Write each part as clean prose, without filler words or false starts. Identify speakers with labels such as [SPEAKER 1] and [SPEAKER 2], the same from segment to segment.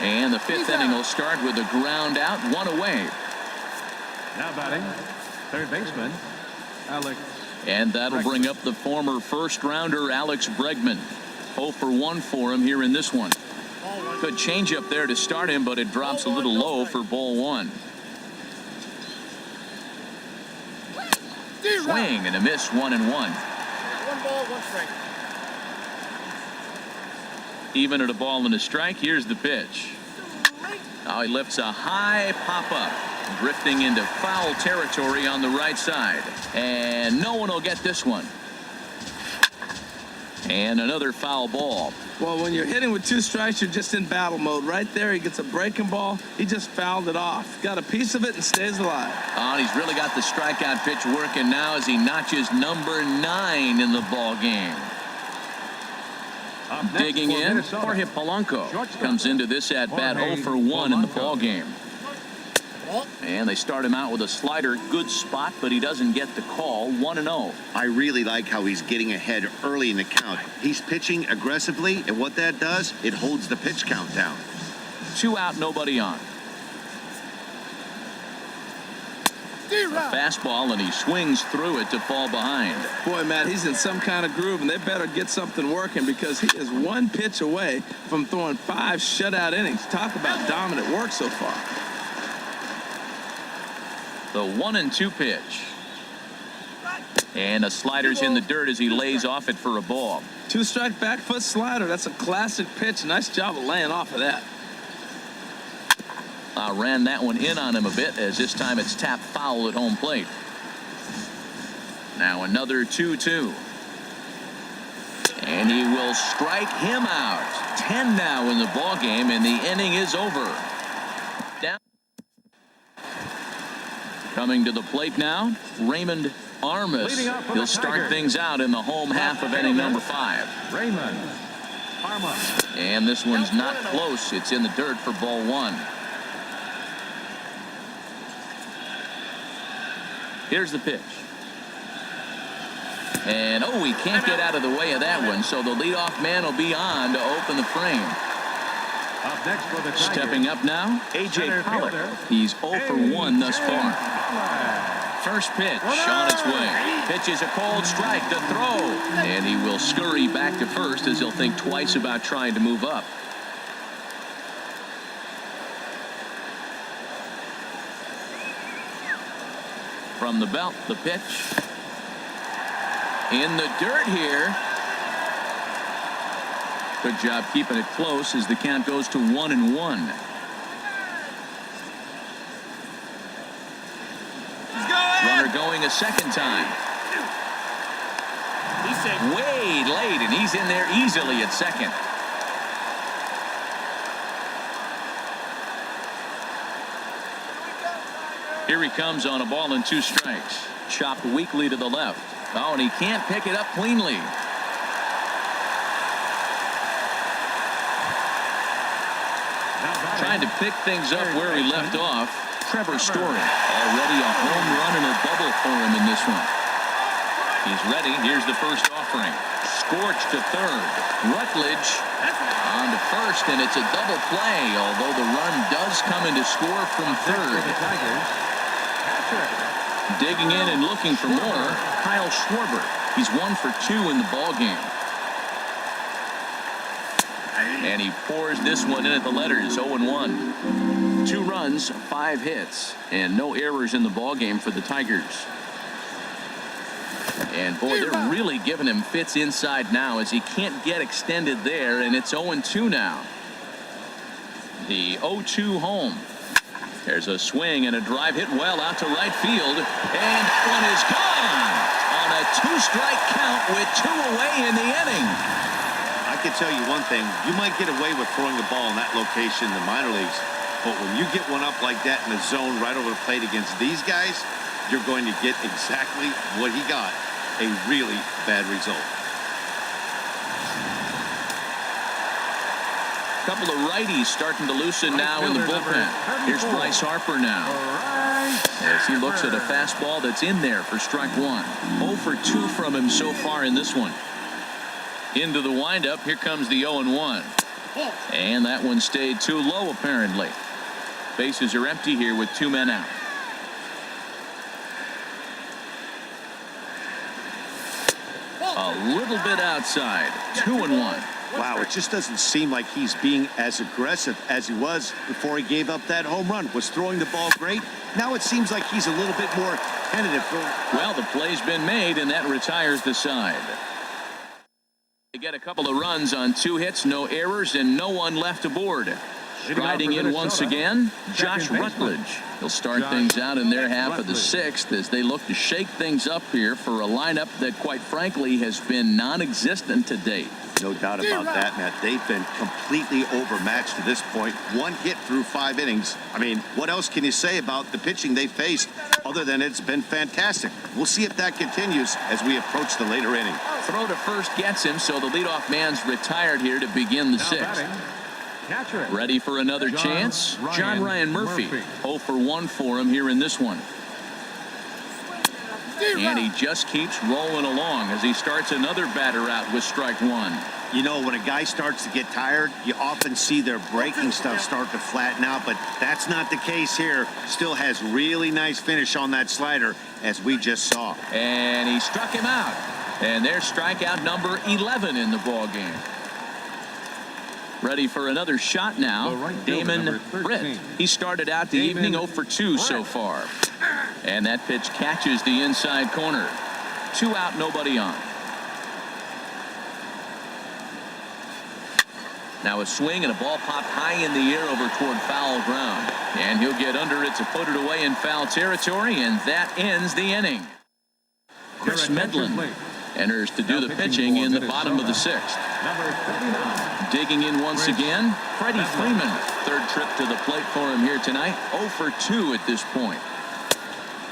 [SPEAKER 1] And the fifth inning will start with a ground out, one away.
[SPEAKER 2] Now batting, third baseman, Alex.
[SPEAKER 1] And that'll bring up the former first-rounder Alex Bregman. 0 for 1 for him here in this one. Good changeup there to start him, but it drops a little low for ball one. Swing and a miss, 1-1.
[SPEAKER 3] 1 ball, 1 strike.
[SPEAKER 1] Even at a ball and a strike, here's the pitch. Now he lifts a high pop-up, drifting into foul territory on the right side. And no one will get this one. And another foul ball.
[SPEAKER 4] Well, when you're hitting with 2 strikes, you're just in battle mode. Right there, he gets a breaking ball. He just fouled it off. Got a piece of it and stays alive.
[SPEAKER 1] Oh, and he's really got the strikeout pitch working now as he notches number 9 in the ball game. Digging in, Jorge Polanco comes into this at bat 0 for 1 in the ball game. And they start him out with a slider. Good spot, but he doesn't get the call. 1-0.
[SPEAKER 5] I really like how he's getting ahead early in the count. He's pitching aggressively, and what that does, it holds the pitch count down.
[SPEAKER 1] 2 out, nobody on. A fastball, and he swings through it to fall behind.
[SPEAKER 4] Boy, Matt, he's in some kind of groove, and they better get something working because he is 1 pitch away from throwing 5 shutout innings. Talk about dominant work so far.
[SPEAKER 1] The 1-2 pitch. And a slider's in the dirt as he lays off it for a ball.
[SPEAKER 4] 2-strike back foot slider. That's a classic pitch. Nice job of laying off of that.
[SPEAKER 1] Ran that one in on him a bit as this time it's tapped foul at home plate. Now another 2-2. And he will strike him out. 10 now in the ball game, and the inning is over. Down. Coming to the plate now, Raymond Armas. He'll start things out in the home half of inning number 5.
[SPEAKER 2] Raymond Armas.
[SPEAKER 1] And this one's not close. It's in the dirt for ball 1. Here's the pitch. And, oh, he can't get out of the way of that one, so the leadoff man will be on to open the frame.
[SPEAKER 2] Up next for the Tigers.
[SPEAKER 1] Stepping up now, A.J. Pollock. He's 0 for 1 thus far. First pitch on its way. Pitch is a cold strike to throw. And he will scurry back to first as he'll think twice about trying to move up. From the belt, the pitch. In the dirt here. Good job keeping it close as the count goes to 1-1. Runner going a second time.
[SPEAKER 3] He's safe.
[SPEAKER 1] Way late, and he's in there easily at second. Here he comes on a ball and 2 strikes. Chopped weakly to the left. Oh, and he can't pick it up cleanly. Trying to pick things up where he left off. Trevor Story. Already a home run and a double for him in this one. He's ready. Here's the first offering. Scorched to third. Rutledge on to first, and it's a double play, although the run does come in to score from third. Digging in and looking for more, Kyle Schwarber. He's 1 for 2 in the ball game. And he pours this one in at the letters, 0-1. 2 runs, 5 hits, and no errors in the ball game for the Tigers. And boy, they're really giving him fits inside now as he can't get extended there, and it's 0-2 now. The 0-2 home. There's a swing and a drive hit well out to right field, and that one is gone on a 2-strike count with 2 away in the inning.
[SPEAKER 5] I can tell you one thing, you might get away with throwing the ball in that location in the minor leagues, but when you get one up like that in the zone right over the plate against these guys, you're going to get exactly what he got, a really bad result.
[SPEAKER 1] Couple of righties starting to loosen now in the bullpen. Here's Bryce Harper now as he looks at a fastball that's in there for strike 1. 0 for 2 from him so far in this one. Into the windup. Here comes the 0-1. And that one stayed too low, apparently. Bases are empty here with 2 men out. A little bit outside. 2-1.
[SPEAKER 5] Wow, it just doesn't seem like he's being as aggressive as he was before he gave up that home run. Was throwing the ball great. Now it seems like he's a little bit more tentative.
[SPEAKER 1] Well, the play's been made, and that retires the side. They get a couple of runs on 2 hits, no errors, and no one left aboard. Riding in once again, Josh Rutledge. He'll start things out in their half of the 6th as they look to shake things up here for a lineup that, quite frankly, has been non-existent to date.
[SPEAKER 5] No doubt about that, Matt. They've been completely overmatched to this point. 1 hit through 5 innings. I mean, what else can you say about the pitching they faced other than it's been fantastic? We'll see if that continues as we approach the later inning.
[SPEAKER 1] Throw to first gets him, so the leadoff man's retired here to begin the 6th. Ready for another chance? John Ryan Murphy. 0 for 1 for him here in this one. And he just keeps rolling along as he starts another batter out with strike 1.
[SPEAKER 5] You know, when a guy starts to get tired, you often see their breaking stuff start to flatten out, but that's not the case here. Still has really nice finish on that slider, as we just saw.
[SPEAKER 1] And he struck him out. And there's strikeout number 11 in the ball game. Ready for another shot now, Damon Britt. He started out the evening 0 for 2 so far. And that pitch catches the inside corner. 2 out, nobody on. Now a swing and a ball popped high in the air over toward foul ground. And he'll get under it to put it away in foul territory, and that ends the inning. Chris Medlin enters to do the pitching in the bottom of the 6th. Digging in once again, Freddie Freeman. 3rd trip to the plate for him here tonight. 0 for 2 at this point.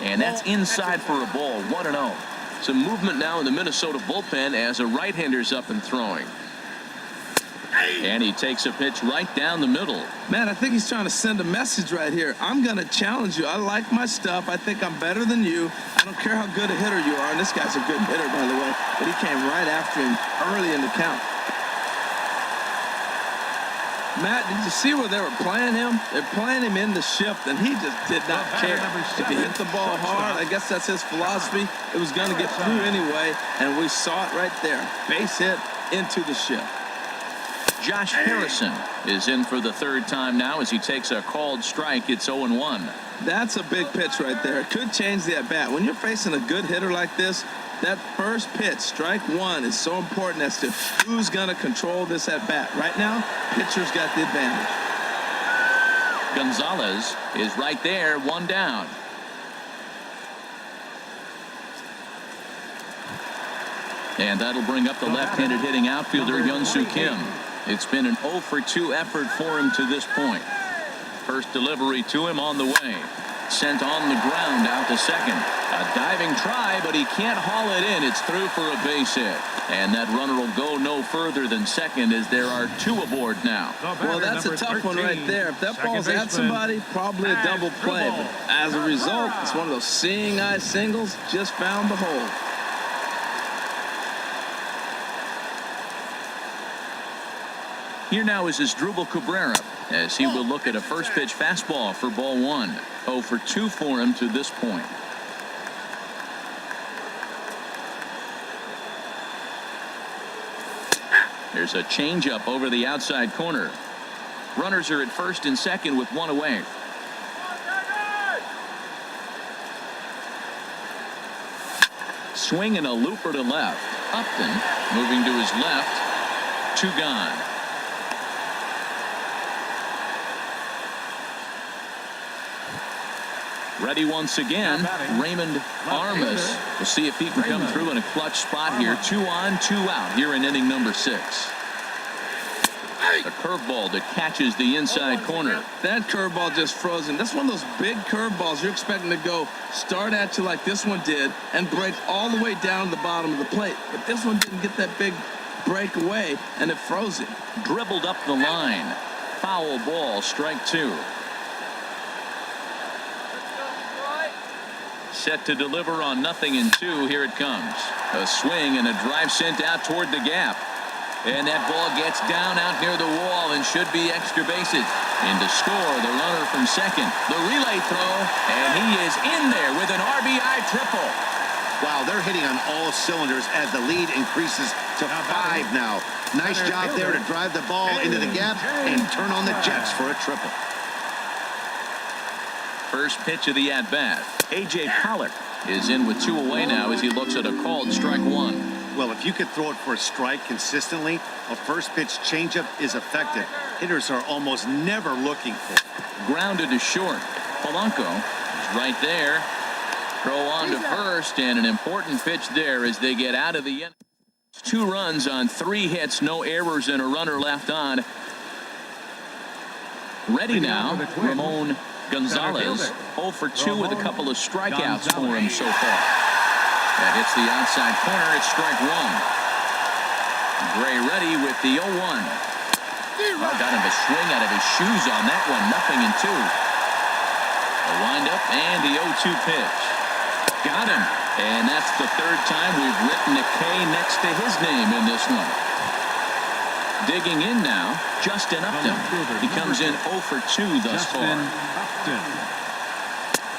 [SPEAKER 1] And that's inside for a ball. 1-0. Some movement now in the Minnesota bullpen as a right-hander's up and throwing. And he takes a pitch right down the middle.
[SPEAKER 4] Man, I think he's trying to send a message right here. I'm going to challenge you. I like my stuff. I think I'm better than you. I don't care how good a hitter you are. And this guy's a good hitter, by the way. But he came right after him early in the count. Matt, did you see where they were playing him? They're playing him in the shift, and he just did not care. If he hit the ball hard, I guess that's his philosophy. It was going to get through anyway, and we saw it right there. Base hit into the shift.
[SPEAKER 1] Josh Harrison is in for the 3rd time now as he takes a called strike. It's 0-1.
[SPEAKER 4] That's a big pitch right there. It could change the at-bat. When you're facing a good hitter like this, that first pitch, strike 1, is so important as to who's going to control this at-bat. Right now, pitcher's got the advantage.
[SPEAKER 1] Gonzalez is right there, 1 down. And that'll bring up the left-handed hitting outfielder Hyun-Soo Kim. It's been an 0 for 2 effort for him to this point. First delivery to him on the way. Sent on the ground out to second. A diving try, but he can't haul it in. It's through for a base hit. And that runner will go no further than second as there are 2 aboard now.
[SPEAKER 4] Well, that's a tough one right there. If that ball's at somebody, probably a double play. But as a result, it's one of those seeing eye singles. Just found the hole.
[SPEAKER 1] Here now is Asdrubal Cabrera as he will look at a first pitch fastball for ball 1. 0 for 2 for him to this point. There's a changeup over the outside corner. Runners are at first and second with 1 away. Swing and a looper to left. Upton moving to his left. 2 gone. Ready once again, Raymond Armas. We'll see if he can come through in a clutch spot here. 2 on, 2 out here in inning number 6. A curveball that catches the inside corner.
[SPEAKER 4] That curveball just frozen. That's one of those big curveballs you're expecting to go start at you like this one did and break all the way down to the bottom of the plate. But this one didn't get that big breakaway, and it froze it.
[SPEAKER 1] Dribbled up the line. Foul ball, strike 2. Set to deliver on 0-2. Here it comes. A swing and a drive sent out toward the gap. And that ball gets down out near the wall and should be extra bases. In to score, the runner from second. The relay throw, and he is in there with an RBI triple.
[SPEAKER 5] Wow, they're hitting on all cylinders as the lead increases to 5 now. Nice job there to drive the ball into the gap and turn on the Jets for a triple.
[SPEAKER 1] First pitch of the at-bat. A.J. Pollock is in with 2 away now as he looks at a called strike 1.
[SPEAKER 5] Well, if you could throw it for a strike consistently, a first pitch changeup is effective. Hitters are almost never looking for it.
[SPEAKER 1] Grounded to short. Polanco is right there. Throw on to first, and an important pitch there as they get out of the end. 2 runs on 3 hits, no errors, and a runner left on. Ready now, Ramon Gonzalez, 0 for 2 with a couple of strikeouts for him so far. That hits the outside corner. It's strike 1. Gray ready with the 0-1. Got him a swing out of his shoes on that one. 0-2. A windup and the 0-2 pitch. Got him. And that's the 3rd time we've written a K next to his name in this one. Digging in now, Justin Upton. He comes in 0 for 2 thus far.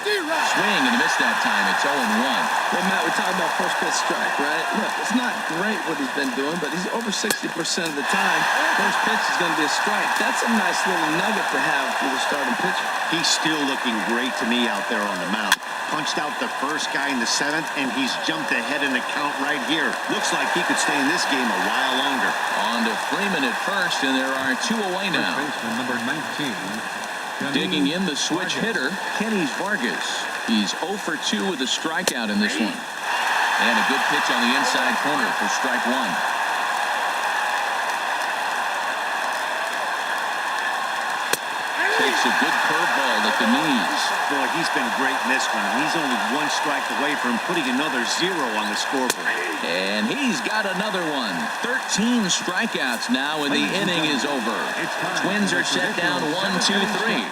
[SPEAKER 1] Swing and a miss that time. It's 0-1.
[SPEAKER 4] Well, Matt, we talked about first pitch strike, right? Look, it's not great what he's been doing, but he's over 60% of the time. First pitch is going to be a strike. That's a nice little nugget to have for the starting pitcher.
[SPEAKER 5] He's still looking great to me out there on the mound. Punched out the first guy in the 7th, and he's jumped ahead in the count right here. Looks like he could stay in this game a while longer.
[SPEAKER 1] On to Freeman at first, and there are 2 away now.
[SPEAKER 2] Number 19.
[SPEAKER 1] Digging in the switch hitter, Kenny's Vargas. He's 0 for 2 with a strikeout in this one. And a good pitch on the inside corner for strike 1. Takes a good curveball at the knees.
[SPEAKER 5] Boy, he's been great in this one. He's only 1 strike away from putting another 0 on the scoreboard.
[SPEAKER 1] And he's got another one. 13 strikeouts now, and the inning is over. Twins are set down 1-2-3.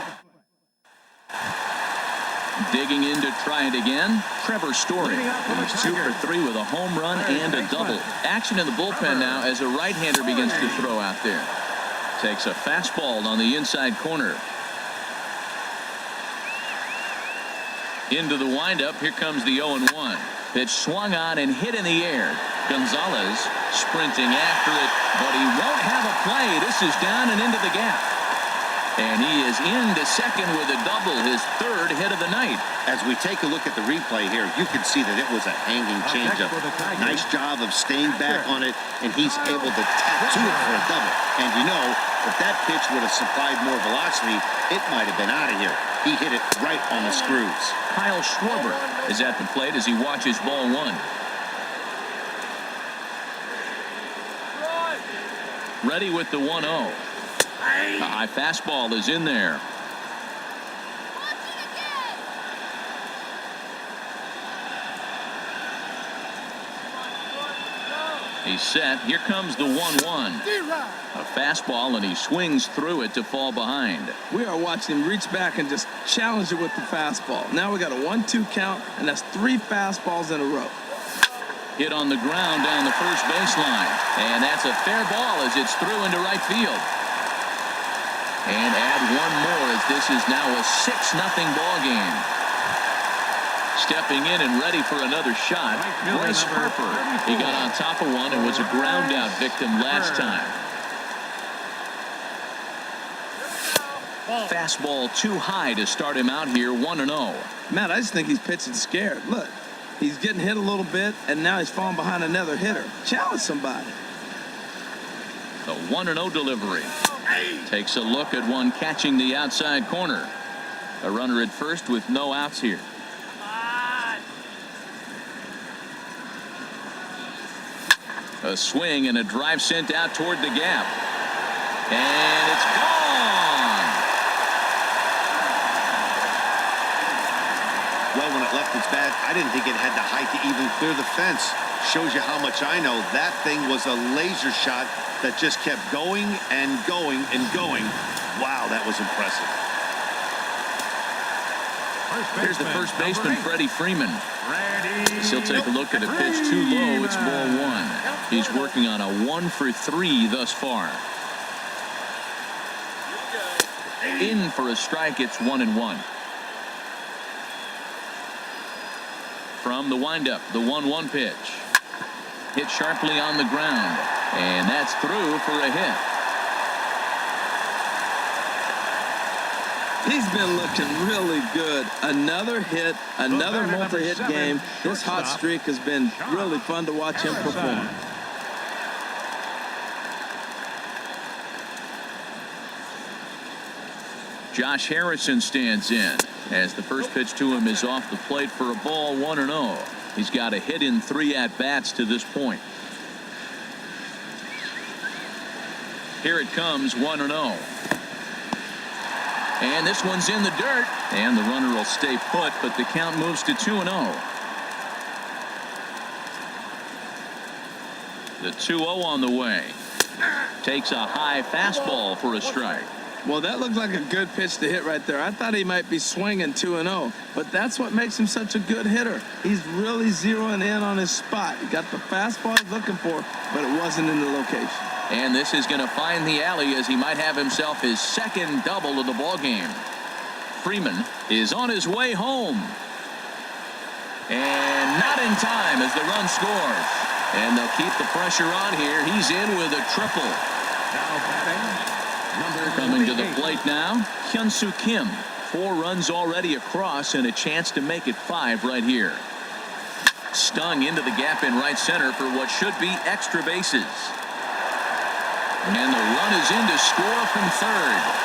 [SPEAKER 1] Digging in to try it again, Trevor Story. He's 2 for 3 with a home run and a double. Action in the bullpen now as a right-hander begins to throw out there. Takes a fastball on the inside corner. Into the windup, here comes the 0-1. Pitch swung on and hit in the air. Gonzalez sprinting after it, but he won't have a play. This is down and into the gap. And he is into second with a double, his 3rd hit of the night.
[SPEAKER 5] As we take a look at the replay here, you can see that it was a hanging changeup. Nice job of staying back on it, and he's able to tap to it for a double. And you know, if that pitch would have supplied more velocity, it might have been out of here. He hit it right on the screws.
[SPEAKER 1] Kyle Schwarber is at the plate as he watches ball 1. Ready with the 1-0. A high fastball is in there. He's set. Here comes the 1-1. A fastball, and he swings through it to fall behind.
[SPEAKER 4] We are watching him reach back and just challenge it with the fastball. Now we got a 1-2 count, and that's 3 fastballs in a row.
[SPEAKER 1] Hit on the ground down the first baseline. And that's a fair ball as it's through into right field. And add one more as this is now a 6-0 ball game. Stepping in and ready for another shot, Bryce Harper. He got on top of one and was a ground out victim last time. Fastball too high to start him out here, 1-0.
[SPEAKER 4] Matt, I just think he's pitching scared. Look, he's getting hit a little bit, and now he's falling behind another hitter. Challenge somebody.
[SPEAKER 1] The 1-0 delivery. Takes a look at one catching the outside corner. A runner at first with no outs here. A swing and a drive sent out toward the gap. And it's gone.
[SPEAKER 5] Well, when it left its bat, I didn't think it had the height to even clear the fence. Shows you how much I know. That thing was a laser shot that just kept going and going and going. Wow, that was impressive.
[SPEAKER 1] Here's the first baseman,
[SPEAKER 2] number 8.
[SPEAKER 1] Freddie Freeman.
[SPEAKER 2] Ready.
[SPEAKER 1] He'll take a look at a pitch too low. It's ball 1. He's working on a 1 for 3 thus far. In for a strike. It's 1-1. From the windup, the 1-1 pitch. Hit sharply on the ground, and that's through for a hit.
[SPEAKER 4] He's been looking really good. Another hit, another multi-hit game. This hot streak has been really fun to watch him perform.
[SPEAKER 1] Josh Harrison stands in as the first pitch to him is off the plate for a ball, 1-0. He's got a hit in 3 at-bats to this point. Here it comes, 1-0. And this one's in the dirt, and the runner will stay put, but the count moves to 2-0. The 2-0 on the way. Takes a high fastball for a strike.
[SPEAKER 4] Well, that looked like a good pitch to hit right there. I thought he might be swinging 2-0, but that's what makes him such a good hitter. He's really zeroing in on his spot. He got the fastball he's looking for, but it wasn't in the location.
[SPEAKER 1] And this is going to find the alley as he might have himself his second double of the ball game. Freeman is on his way home. And not in time as the run scores. And they'll keep the pressure on here. He's in with a triple.
[SPEAKER 2] Now batting, number
[SPEAKER 1] Coming to the
[SPEAKER 2] 28.
[SPEAKER 1] plate now, Hyun-Soo Kim. 4 runs already across and a chance to make it 5 right here. Stung into the gap in right center for what should be extra bases. And the run is in to score from third.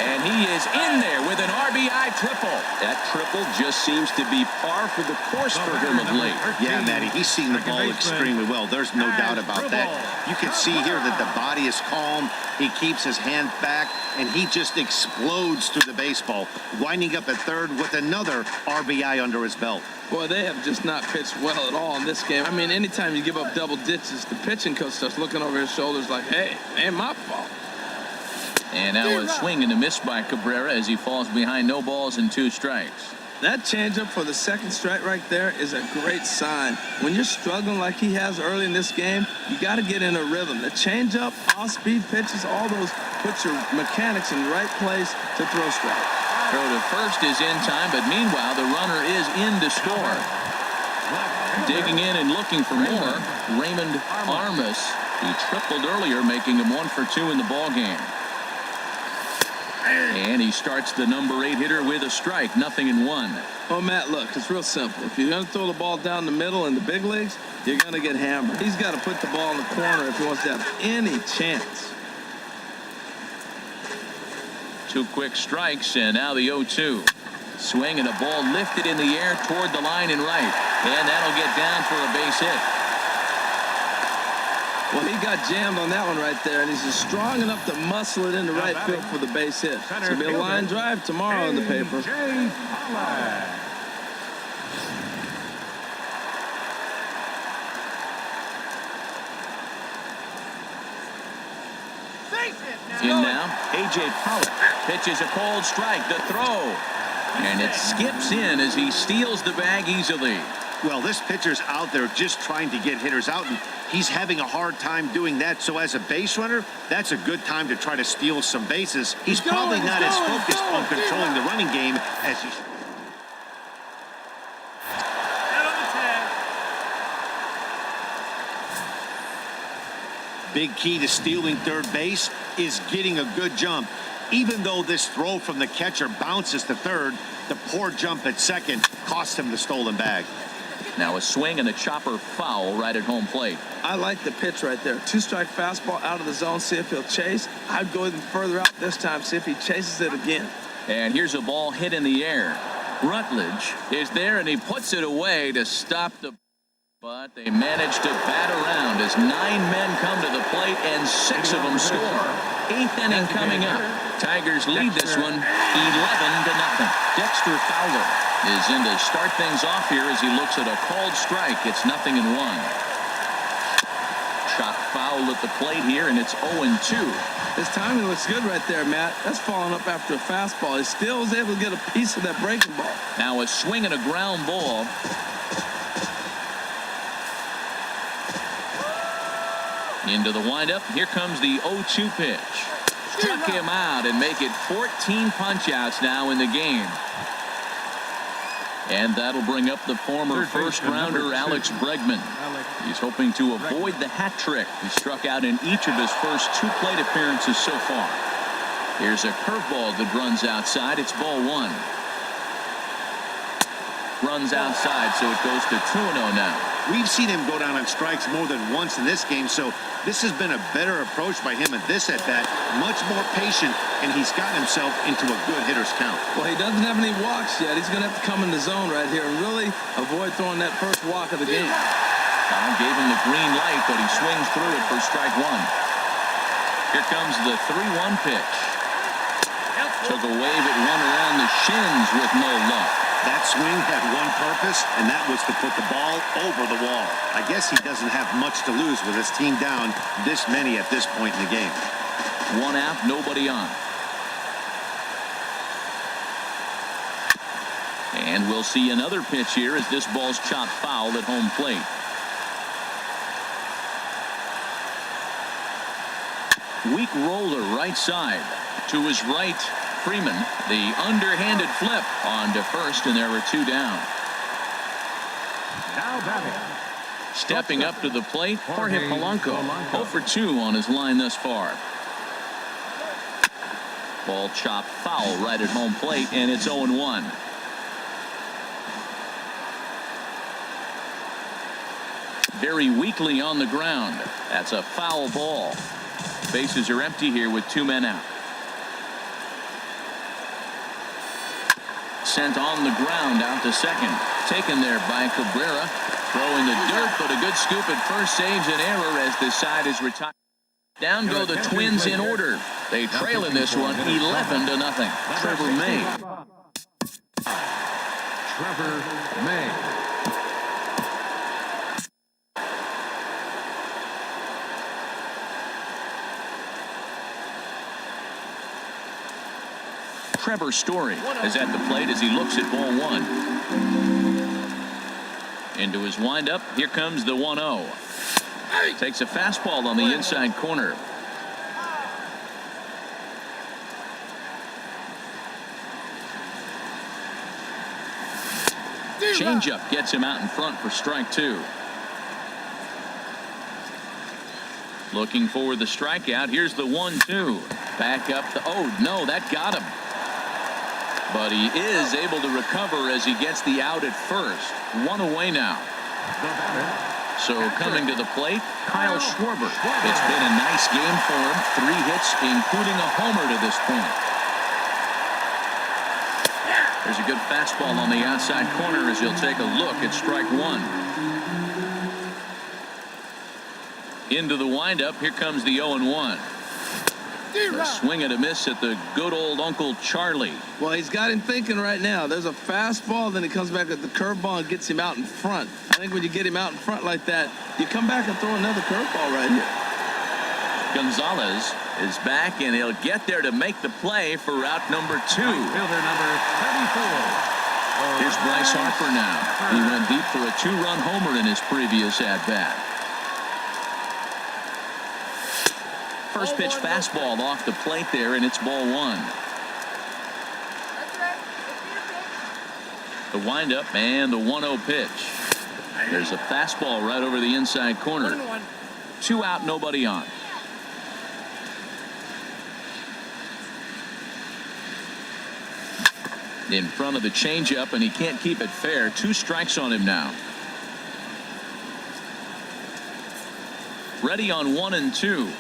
[SPEAKER 1] And he is in there with an RBI triple. That triple just seems to be par for the course for him of late.
[SPEAKER 5] Yeah, Matty, he's seeing the ball extremely well. There's no doubt about that. You can see here that the body is calm. He keeps his hand back, and he just explodes through the baseball, winding up at third with another RBI under his belt.
[SPEAKER 4] Boy, they have just not pitched well at all in this game. I mean, anytime you give up double digits, the pitching coach starts looking over his shoulders like, hey, ain't my fault.
[SPEAKER 1] And now a swing and a miss by Cabrera as he falls behind no balls and 2 strikes.
[SPEAKER 4] That changeup for the second strike right there is a great sign. When you're struggling like he has early in this game, you got to get in a rhythm. The changeup, off-speed pitches, all those put your mechanics in the right place to throw strikes.
[SPEAKER 1] Throw to first is in time, but meanwhile the runner is in to score. Digging in and looking for more, Raymond Armas. He tripled earlier, making him 1 for 2 in the ball game. And he starts the number 8 hitter with a strike, 0-1.
[SPEAKER 4] Well, Matt, look, it's real simple. If you're going to throw the ball down the middle in the big leagues, you're going to get hammered. He's got to put the ball in the corner if he wants to have any chance.
[SPEAKER 1] 2 quick strikes, and now the 0-2. Swing and a ball lifted in the air toward the line and right. And that'll get down for a base hit.
[SPEAKER 4] Well, he got jammed on that one right there, and he's just strong enough to muscle it into right field for the base hit. It's going to be a line drive tomorrow in the paper.
[SPEAKER 2] Elias.
[SPEAKER 1] In now, A.J. Pollock pitches a cold strike, the throw. And it skips in as he steals the bag easily.
[SPEAKER 5] Well, this pitcher's out there just trying to get hitters out, and he's having a hard time doing that. So as a base runner, that's a good time to try to steal some bases. He's probably not as focused on controlling the running game as he should. Big key to stealing third base is getting a good jump. Even though this throw from the catcher bounces to third, the poor jump at second cost him the stolen bag.
[SPEAKER 1] Now a swing and a chopper foul right at home plate.
[SPEAKER 4] I like the pitch right there. 2-strike fastball out of the zone, see if he'll chase. I'd go even further out this time, see if he chases it again.
[SPEAKER 1] And here's a ball hit in the air. Rutledge is there, and he puts it away to stop the... But they manage to bat around as 9 men come to the plate, and 6 of them score. 8th inning coming up. Tigers lead this one 11-0. Dexter Fowler is in to start things off here as he looks at a called strike. It's 0-1. Chop foul. foul at the plate here, and it's 0-2.
[SPEAKER 4] His timing looks good right there, Matt. That's following up after a fastball. He still was able to get a piece of that breaking ball.
[SPEAKER 1] Now a swing and a ground ball. Into the windup. Here comes the 0-2 pitch. Struck him out and make it 14 punch-outs now in the game. And that'll bring up the former first-rounder Alex Bregman. He's hoping to avoid the hat trick. He struck out in each of his first 2 plate appearances so far. Here's a curveball that runs outside. It's ball 1. Runs outside, so it goes to 2-0 now.
[SPEAKER 5] We've seen him go down on strikes more than once in this game, so this has been a better approach by him at this at-bat. Much more patient, and he's gotten himself into a good hitter's count.
[SPEAKER 4] Well, he doesn't have any walks yet. He's going to have to come in the zone right here and really avoid throwing that first walk of the game.
[SPEAKER 1] Tom gave him the green light, but he swings through it for strike 1. Here comes the 3-1 pitch. Took a wave at one around the shins with no luck.
[SPEAKER 5] That swing had one purpose, and that was to put the ball over the wall. I guess he doesn't have much to lose with his team down this many at this point in the game.
[SPEAKER 1] 1 out, nobody on. And we'll see another pitch here as this ball's chopped foul at home plate. Weak roller right side. To his right, Freeman, the underhanded flip on to first, and there were 2 down.
[SPEAKER 2] Now batting.
[SPEAKER 1] Stepping up to the plate, Jorge Polanco. 0 for 2 on his line thus far. Ball chopped foul right at home plate, and it's 0-1. Very weakly on the ground. That's a foul ball. Bases are empty here with 2 men out. Sent on the ground out to second. Taken there by Cabrera. Throwing the dirt, but a good scoop at first saves an error as this side is retired. Down go the Twins in order. They trail in this one 11-0. Trevor May.
[SPEAKER 2] Trevor May.
[SPEAKER 1] Trevor Story is at the plate as he looks at ball 1. Into his windup. Here comes the 1-0. Takes a fastball on the inside corner. Changeup gets him out in front for strike 2. Looking for the strikeout. Here's the 1-2. Back up the. Oh, no, that got him. But he is able to recover as he gets the out at first. 1 away now. So coming to the plate, Kyle Schwarber. It's been a nice game for him. 3 hits, including a homer to this point. There's a good fastball on the outside corner as he'll take a look at strike 1. Into the windup. Here comes the 0-1. A swing and a miss at the good old Uncle Charlie.
[SPEAKER 4] Well, he's got him thinking right now. There's a fastball, then he comes back at the curveball and gets him out in front. I think when you get him out in front like that, you come back and throw another curveball right here.
[SPEAKER 1] Gonzalez is back, and he'll get there to make the play for route number 2.
[SPEAKER 2] Fielder number 34.
[SPEAKER 1] Here's Bryce Harper now. He went deep for a 2-run homer in his previous at-bat. First pitch fastball off the plate there, and it's ball 1. The windup and the 1-0 pitch. There's a fastball right over the inside corner. 2 out, nobody on. In front of the changeup, and he can't keep it fair. 2 strikes on him now. Ready on 1 and 2.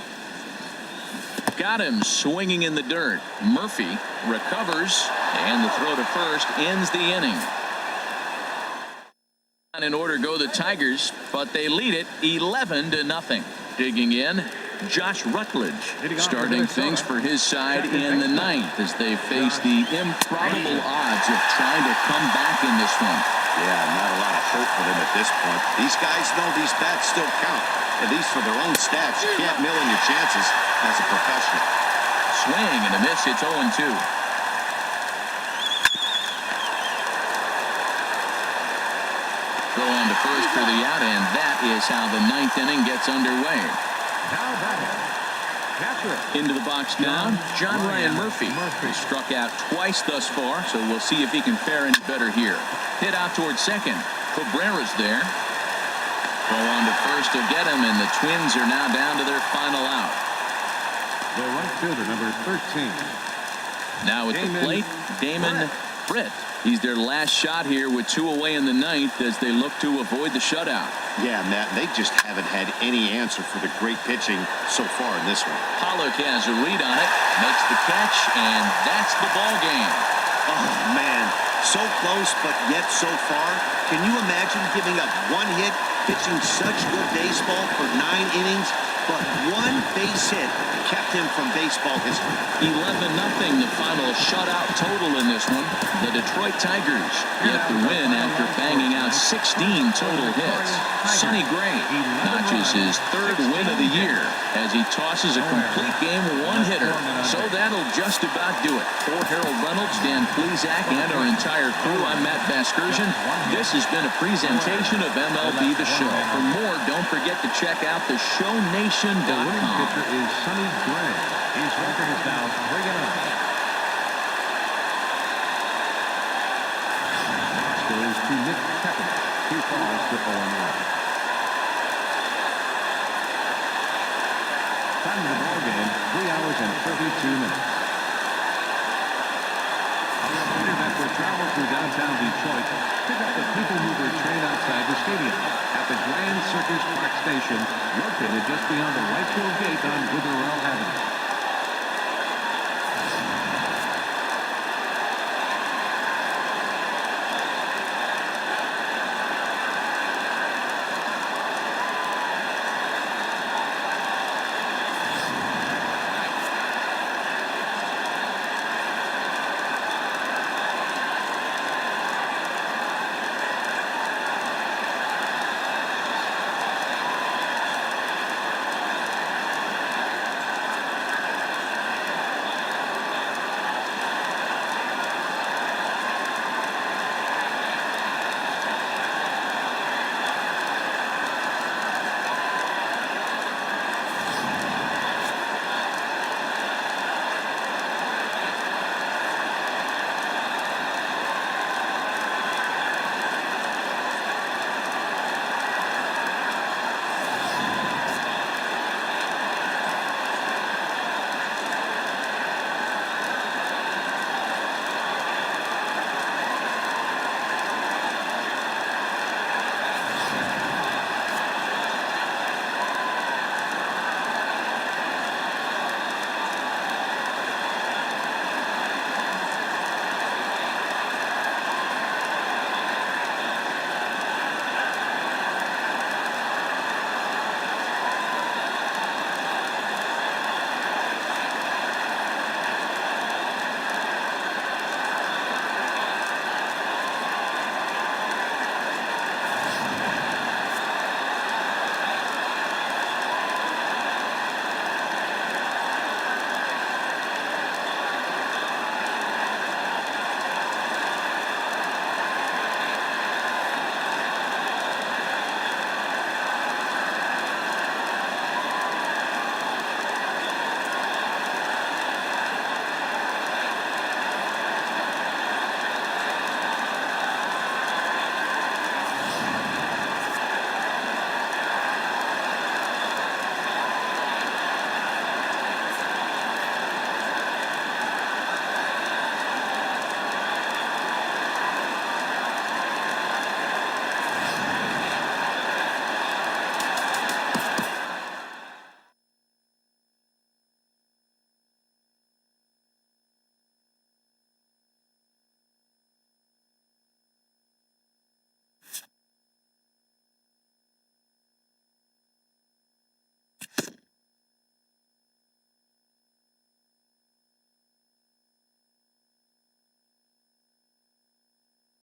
[SPEAKER 1] Got him swinging in the dirt. Murphy recovers, and the throw to first ends the inning. In order go the Tigers, but they lead it 11-0. Digging in, Josh Rutledge starting things for his side in the 9th as they face the improbable odds of trying to come back in this one.
[SPEAKER 5] Yeah, not a lot of hope for them at this point. These guys know these bats still count. at least for their own stats. You can't mill in your chances as a professional.
[SPEAKER 1] Swing and a miss. It's 0-2. Throw on to first for the out, and that is how the 9th inning gets underway.
[SPEAKER 2] Now batting. Catcher.
[SPEAKER 1] Into the box now, John Ryan Murphy. He struck out twice thus far, so we'll see if he can fare any better here. Hit out towards second. Cabrera's there. Throw on to first to get him, and the Twins are now down to their final out.
[SPEAKER 2] The right fielder, number 13.
[SPEAKER 1] Now at the plate, Damon Britt. He's their last shot here with 2 away in the 9th as they look to avoid the shutout.
[SPEAKER 5] Yeah, Matt, they just haven't had any answer for the great pitching so far in this one.
[SPEAKER 1] Pollock has a read on it, makes the catch, and that's the ball game.
[SPEAKER 5] Oh, man, so close, but yet so far. Can you imagine giving up 1 hit, pitching such good baseball for 9 innings, but 1 base hit kept him from baseball history?
[SPEAKER 1] 11-0, the final shutout total in this one. The Detroit Tigers get the win after banging out 16 total hits. Sonny Gray notches his 3rd win of the year as he tosses a complete game 1-hitter. So that'll just about do it. For Harold Reynolds, Dan Plesac, and our entire crew, I'm Matt Vasgersian. This has been a presentation of MLB The Show. For more, don't forget to check out theshownation.com.
[SPEAKER 2] The winning pitcher is Sonny Gray. His record is now 3-0. Next goes to Nick Pepper. He falls to 0-1. Time of the ball game, 3 hours and 32 minutes. A reminder that for travel through downtown Detroit, pick up the People Mover train outside the stadium at the Grand Circus Park Station, located just beyond the right field gate on Witherell Avenue.